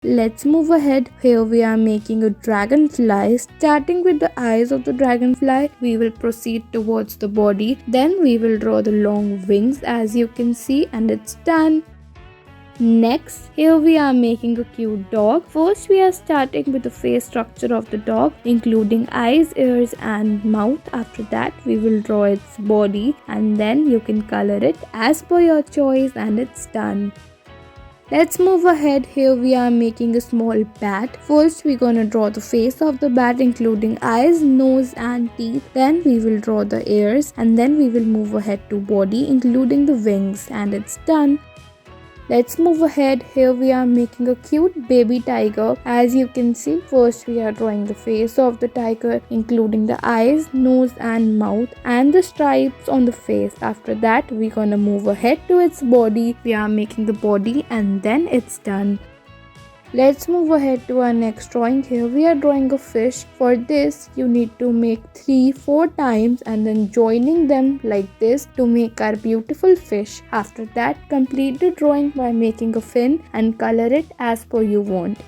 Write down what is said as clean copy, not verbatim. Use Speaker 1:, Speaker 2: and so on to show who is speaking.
Speaker 1: Let's move ahead. Here we are making a dragonfly. Starting with the eyes of the dragonfly, we will proceed towards the body. Then we will draw the long wings as you can see, and it's done. Next, here we are making a cute dog. First, we are starting with the face structure of the dog, including eyes, ears and mouth. After that, we will draw its body and then you can color it as per your choice, and it's done. Let's move ahead. Here we are making a small bat. First we're gonna draw the face of the bat, including eyes, nose and teeth. Then we will draw the ears and then we will move ahead to body, including the wings, and it's done. Let's move ahead. Here we are making a cute baby tiger. As you can see, first we are drawing the face of the tiger, including the eyes, nose and mouth and the stripes on the face. After that, we're gonna move ahead to its body. We are making the body and then it's done. Let's move ahead to our next drawing. Here we are drawing a fish. For this, you need to make 3-4 times and then joining them like this to make our beautiful fish. After that, complete the drawing by making a fin and color it as per you want.